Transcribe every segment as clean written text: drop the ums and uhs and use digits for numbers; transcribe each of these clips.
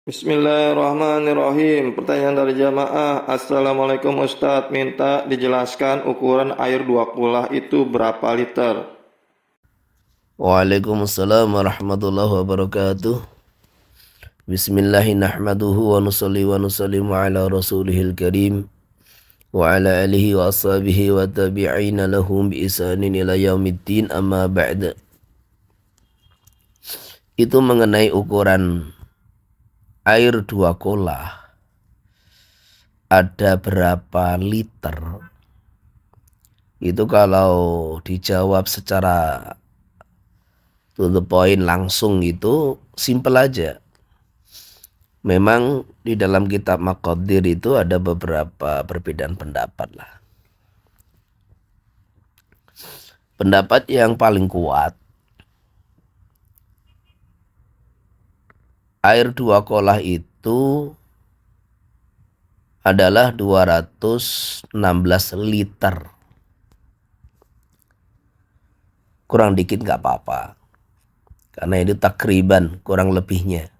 Bismillahirrahmanirrahim. Pertanyaan dari jamaah. Assalamualaikum Ustadz, minta dijelaskan ukuran air 2 kulah itu berapa liter? Waalaikumsalam warahmatullahi wabarakatuh. Bismillahirrahmanirrahim wa nusalli wa nusallimu ala rasulihil karim wa ala alihi wa ashabihi wa tabi'ina lahum bi isanin ila yaumiddin, amma ba'da. Itu mengenai ukuran air 2 kolah ada berapa liter. Itu kalau dijawab secara to the point langsung itu simple aja. Memang di dalam kitab Maqadir itu ada beberapa perbedaan pendapat lah. Pendapat yang paling kuat, air 2 kolah itu adalah 216 liter. Kurang dikit gak apa-apa, karena itu takriban kurang lebihnya.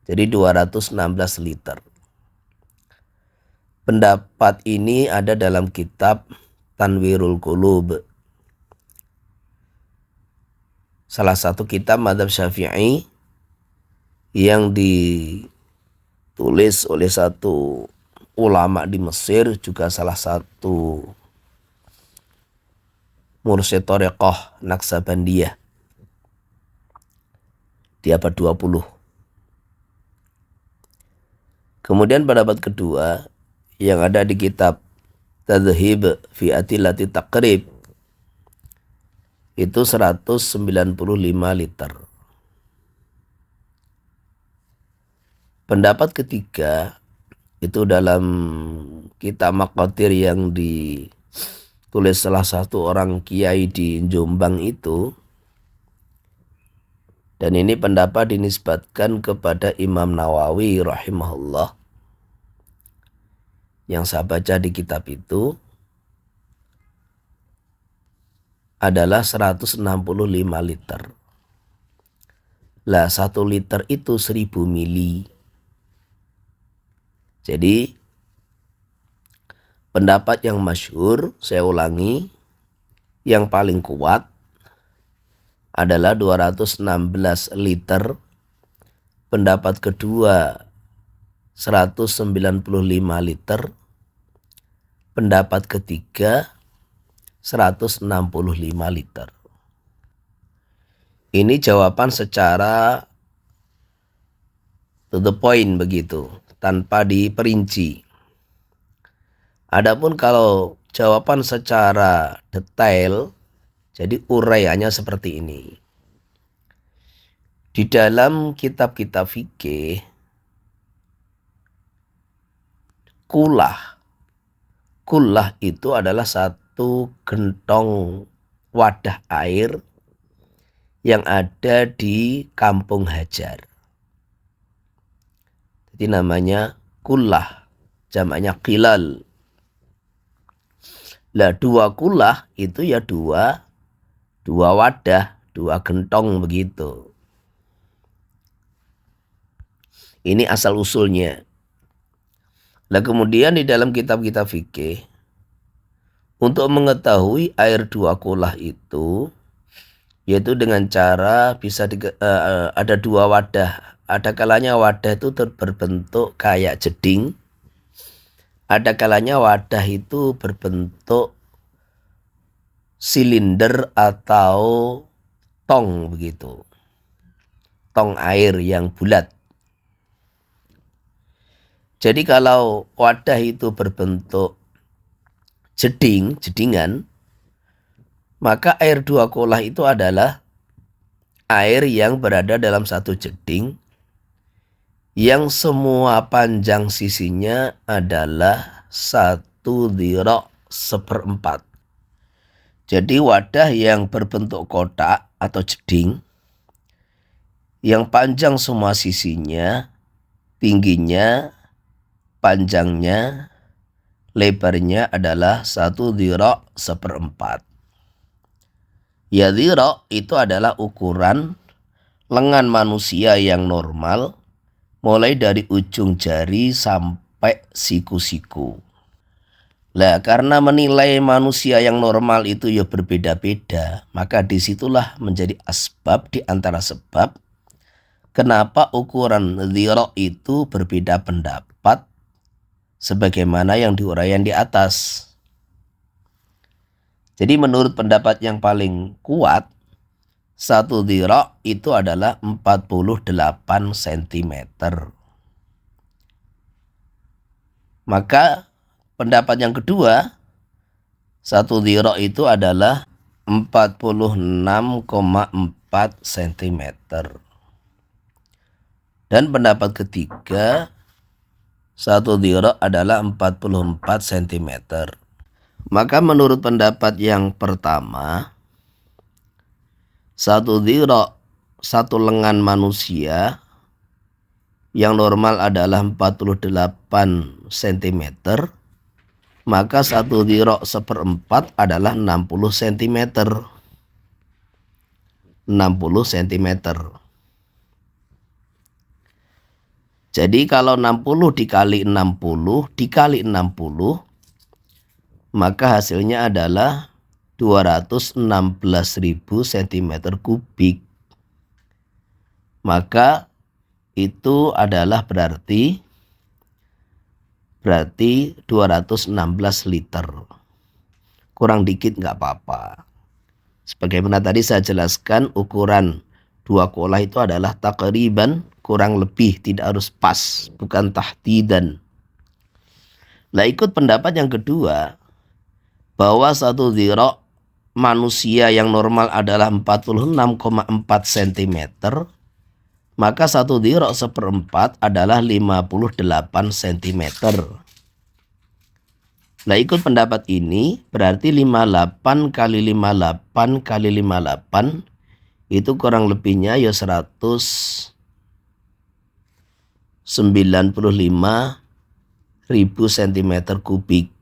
Jadi 216 liter. Pendapat ini ada dalam kitab Tanwirul Qulub, salah satu kitab mazhab Syafi'i yang ditulis oleh satu ulama di Mesir, juga salah satu mursyid thariqah Naqsabandiyah di abad 20. Kemudian pendapat kedua yang ada di kitab Tadhhib fi Atilati Taqrib itu 195 liter. Pendapat ketiga itu dalam kitab Maqadir yang ditulis salah satu orang kiai di Jombang itu, dan ini pendapat dinisbatkan kepada Imam Nawawi rahimahullah. Yang saya baca di kitab itu adalah 165 liter. Lah 1 liter itu 1000 mili. Jadi pendapat yang masyhur, saya ulangi, yang paling kuat adalah 216 liter. Pendapat kedua 195 liter. Pendapat ketiga 165 liter. Ini jawaban secara to the point begitu, tanpa diperinci. Adapun kalau jawaban secara detail, jadi uraiannya seperti ini. Di dalam kitab-kitab fikih, kulah itu adalah satu gentong wadah air yang ada di kampung hajar. Jadi namanya kulah, jamaknya qilal. Lah 2 kulah itu ya dua wadah, 2 gentong begitu. Ini asal usulnya. Lah kemudian di dalam kitab-kitab fikih, untuk mengetahui air 2 kulah itu, yaitu dengan cara bisa ada 2 wadah. Ada kalanya wadah itu berbentuk kayak jeding. Ada kalanya wadah itu berbentuk silinder atau tong begitu. Tong air yang bulat. Jadi kalau wadah itu berbentuk jedingan, maka air 2 kolah itu adalah air yang berada dalam satu jeding yang semua panjang sisinya adalah 1/4. Jadi wadah yang berbentuk kotak atau jeding, yang panjang semua sisinya, tingginya, panjangnya, lebarnya adalah 1/4. Ya, dhira' itu adalah ukuran lengan manusia yang normal, mulai dari ujung jari sampai siku-siku. Lah, karena menilai manusia yang normal itu ya berbeda-beda, maka disitulah menjadi asbab di antara sebab kenapa ukuran dhira' itu berbeda pendapat sebagaimana yang diuraikan di atas. Jadi menurut pendapat yang paling kuat, 1 dhira' itu adalah 48 cm. Maka pendapat yang kedua, 1 dhira' itu adalah 46,4 cm. Dan pendapat ketiga, 1 dhira' adalah 44 cm. Maka menurut pendapat yang pertama, 1 dhira', satu lengan manusia yang normal adalah 48 cm, maka 1 dhira' 1/4 adalah 60 cm. 60 cm. Jadi kalau 60 dikali 60 dikali 60, maka hasilnya adalah 216.000 cm kubik. Maka itu adalah berarti 216 liter. Kurang dikit nggak apa-apa. Sebagaimana tadi saya jelaskan, ukuran 2 kolah itu adalah takriban, kurang lebih, tidak harus pas, bukan tahdidan. Lah, ikut pendapat yang kedua, bahwa 1 dhira' manusia yang normal adalah 46,4 cm, maka 1 dhira' 1/4 adalah 58 cm. Nah, ikut pendapat ini berarti 58 kali 58 kali 58 itu kurang lebihnya ya 195.000 cm kubik.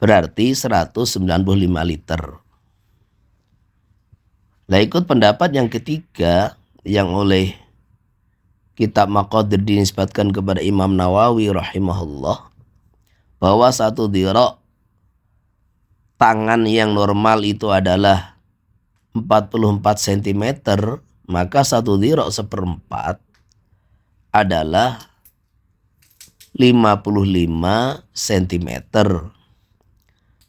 Berarti 195 liter. Nah, ikut pendapat yang ketiga yang oleh kitab Maqadir dinisbatkan kepada Imam Nawawi rahimahullah, bahwa 1 dhira' tangan yang normal itu adalah 44 cm, maka 1 dhira' 1/4 adalah 55 cm.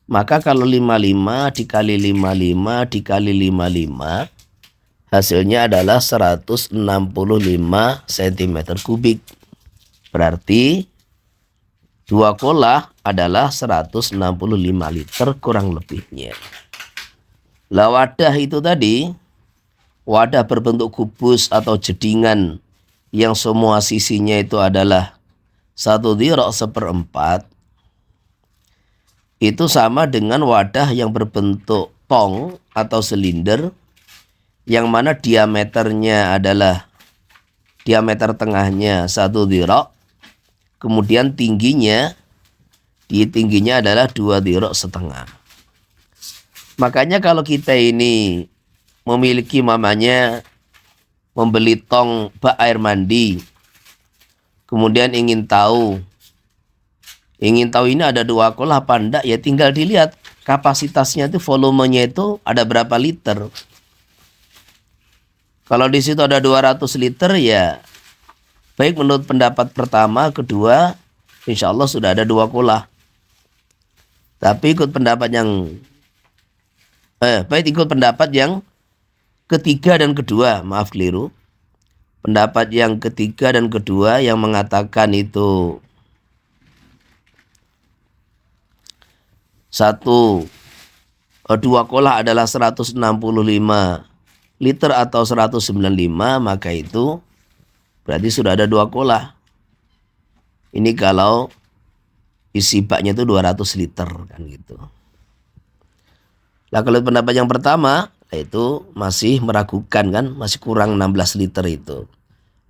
Maka kalau 55 dikali 55 dikali 55, hasilnya adalah 165 cm kubik. Berarti 2 kolah adalah 165 liter kurang lebihnya. Lah, wadah itu tadi, wadah berbentuk kubus atau jedingan yang semua sisinya itu adalah 1 dhira' 1/4, itu sama dengan wadah yang berbentuk tong atau silinder, yang mana diameternya adalah, diameter tengahnya 1 dhira', kemudian tingginya adalah 2 dhira' setengah. Makanya kalau kita ini memiliki membeli tong bak air mandi, kemudian ingin tahu ini ada 2 kolah apa enggak, ya tinggal dilihat kapasitasnya itu, volumenya itu ada berapa liter. Kalau di situ ada 200 liter, ya baik menurut pendapat pertama, kedua, insya Allah sudah ada 2 kolah. Tapi ikut pendapat yang ketiga dan kedua, maaf keliru. Pendapat yang ketiga dan kedua yang mengatakan itu 2 kolah adalah 165 liter atau 195, maka itu Berarti sudah ada 2 kolah. Ini kalau isi baknya itu 200 liter kan gitu. Nah kalau pendapat yang pertama itu masih meragukan kan, masih kurang 16 liter itu.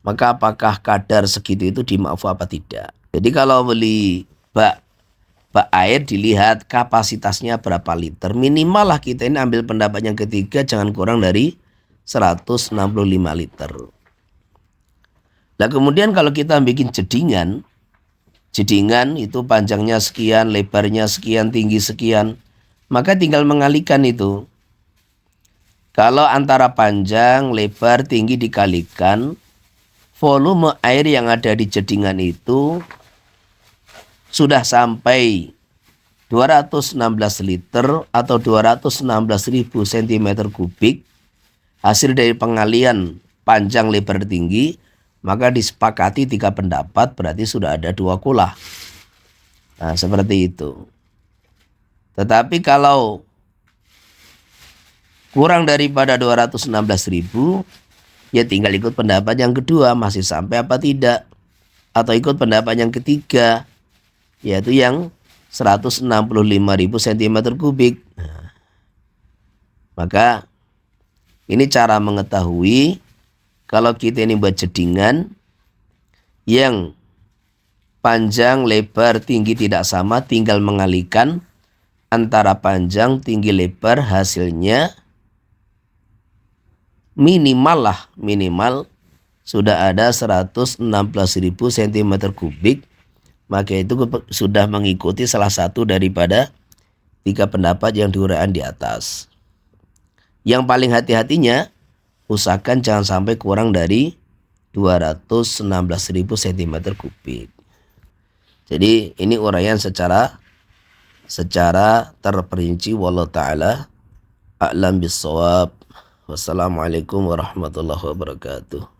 Maka apakah kadar segitu itu dimaafu apa tidak? Jadi kalau beli bak air dilihat kapasitasnya berapa liter. Minimal lah kita ini ambil pendapat yang ketiga jangan kurang dari 165 liter. Nah kemudian kalau kita bikin jedingan itu panjangnya sekian, lebarnya sekian, tinggi sekian. Maka tinggal mengalihkan itu. Kalau antara panjang, lebar, tinggi dikalikan, volume air yang ada di jedingan itu sudah sampai 216 liter atau 216.000 cm kubik hasil dari pengalian panjang, lebar, tinggi, maka disepakati 3 pendapat berarti sudah ada 2 kolah. Nah seperti itu. Tetapi kalau kurang daripada 216.000, ya tinggal ikut pendapat yang kedua, masih sampai apa tidak. Atau ikut pendapat yang ketiga, yaitu yang 165.000 cm kubik. Nah, maka ini cara mengetahui kalau kita ini buat jedingan yang panjang, lebar, tinggi tidak sama, tinggal mengalihkan antara panjang, tinggi, lebar, hasilnya minimal sudah ada 116.000 cm kubik, maka itu sudah mengikuti salah satu daripada 3 pendapat yang diuraikan di atas. Yang paling hati-hatinya, usahakan jangan sampai kurang dari 216.000 cm kubik. Jadi ini uraian secara terperinci. Wallahu ta'ala a'lam bissawab. Wassalamualaikum warahmatullahi wabarakatuh.